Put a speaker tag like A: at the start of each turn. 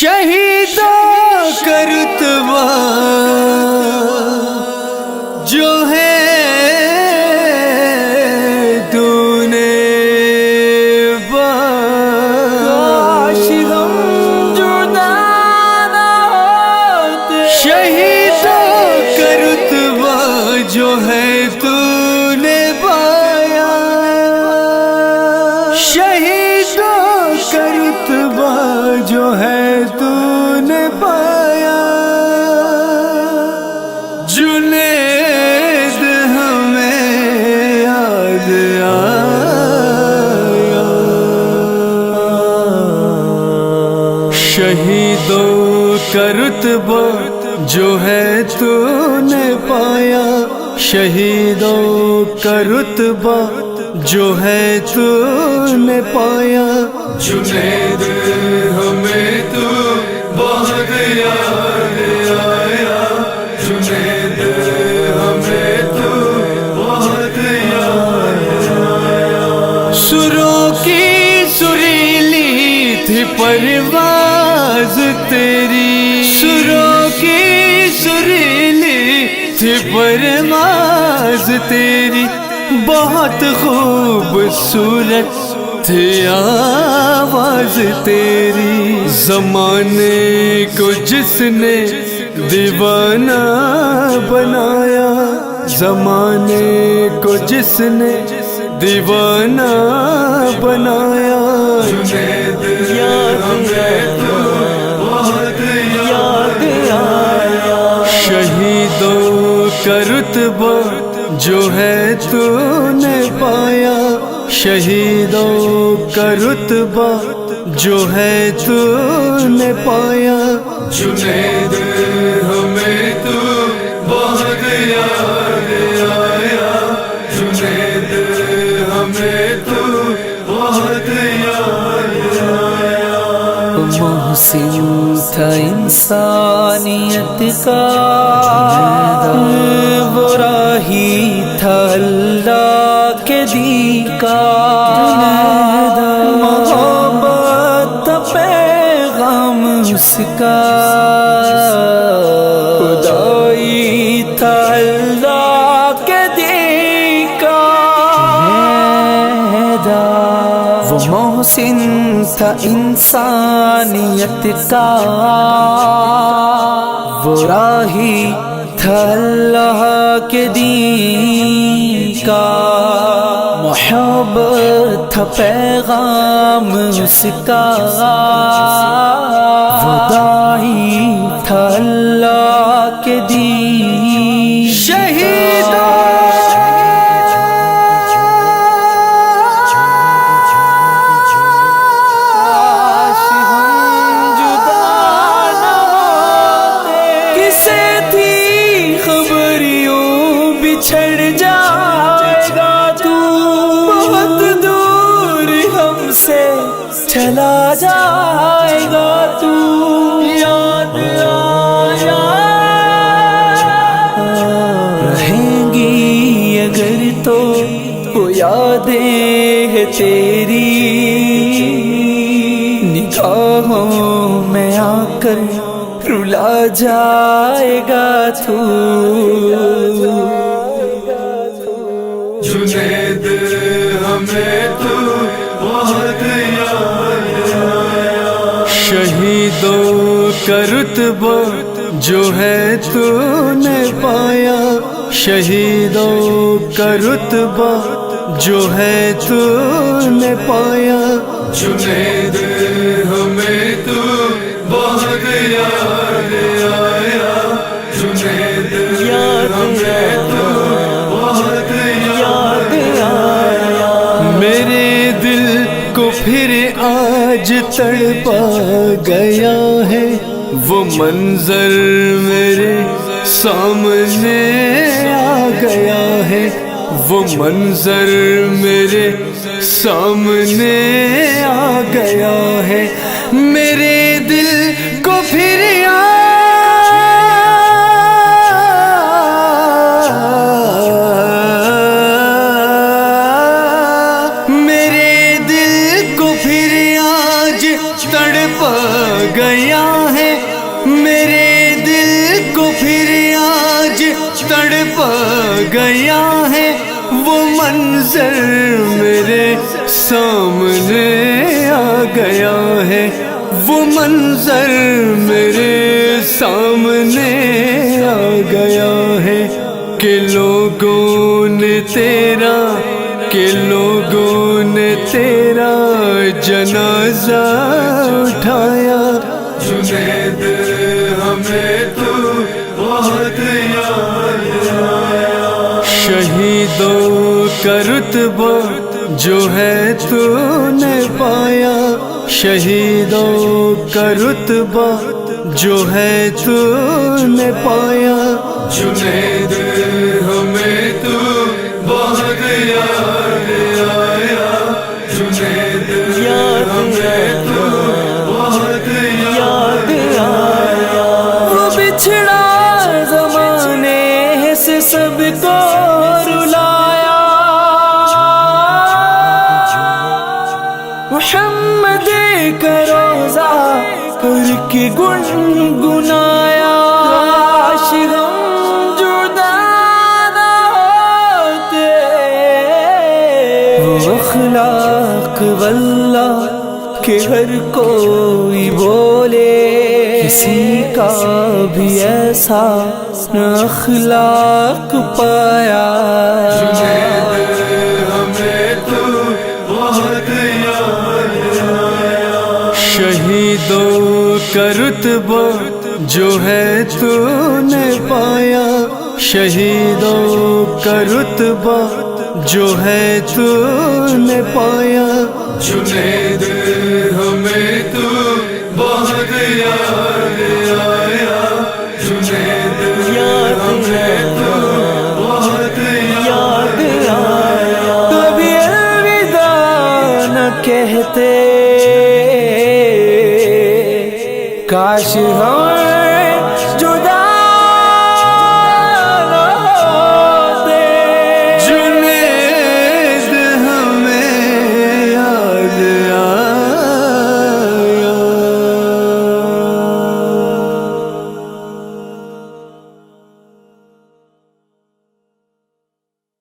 A: شہیدوں کا رتبہ جو ہے تو نے
B: کاشدم جدا نہ ہوتے،
A: شہیدوں کا رتبہ جو ہے تو نے پایا، شہیدوں کا رتبہ جو ہے تو نے پایا، جنید ہمیں یاد آیا، شہیدوں کا رتبہ جو ہے تو نے پایا، شہیدوں کا رتبہ جو ہے تو نے پایا، جنید ہمیں تو بہت یاد آیا، جنید ہمیں تو بہت یاد آیا، سروں کی سریلی تھی پرواز تیری، سروں کی سریلی تھی پرواز تیری، بہت خوبصورت تھی آواز تیری، زمانے کو جس نے دیوانہ بنایا، زمانے کو جس نے دیوانہ بنایا، جنید ہمیں تو بہت یاد آیا، شہیدوں کا رتبہ جو ہے تو نے پایا، شہیدوں کا رتبہ جو ہے تو نے پایا، جنید ہمیں تو بہت یاد آیا، جنید ہمیں تو بہت یاد آیا،
B: محسن تھا انسانیت کا، وہ راہی تھا اللہ کے دین کا، محبت تھا پیغام اس کا، خدائی تھا اللہ کے دین کا، وہ محسن تھا انسانیت کا، وہ راہی تھا اللہ کے دین کا، محبت تھا پیغام اس کا، وہ داعی تھا اللہ کے دین،
A: شہیدوں
B: چھڑ جائے گا تو، بہت دور ہم سے چلا جائے گا تو، یاد آیا رہیں گی اگر تو وہ یادیں ہے تیری، نگاہوں میں آ کر رلا جائے گا تو،
A: جنید ہمیں تو بہت یاد آیا، شہیدوں کا رتبہ جو ہے تو نے پایا، شہیدوں کا رتبہ جو ہے تو نے پایا، جنید ہمیں تو بہت یاد آیا، جنید ہمیں تو بہت یاد آیا، میرے دل کو پھر آج تڑپا گیا ہے، وہ منظر میرے سامنے آ گیا ہے، وہ منظر میرے سامنے آ گیا ہے، میرے دل کو پھر میرے دل کو پھر آج تڑپا گیا گیا ہے میرے دل کو پھر آج تڑپا گیا ہے وہ منظر میرے سامنے آ گیا ہے وہ منظر میرے سامنے آ گیا ہے کہ لوگوں نے تیرا جنازہ اٹھایا جنید ہمیں تو بہت یاد آیا شہیدوں کا رتبہ جو ہے تو نے پایا شہیدوں کا رتبہ جو ہے تو نے پایا جنید ہمیں تو بہت یاد آیا جنید ہمیں تو بہت یاد آیا
B: وہ بچھڑا زمانے سے سب کو رلایا محمد کا روزہ کر کے گنگنایا کاش غم جدا نہ ہوتے وہ اخلاق واللہ کہ ہر کوئی بولے کسی کا بھی ایسا نہ اخلاق پایا
A: شہیدوں کا رتبہ جو ہے تو نے پایا شہیدوں کا رتبہ جو ہے تو نے پایا جنید ہمیں تو بہت یاد آیا جنید ہمیں تو بہت یاد آیا
B: کبھی الوداع نہ کہتے کاش ہم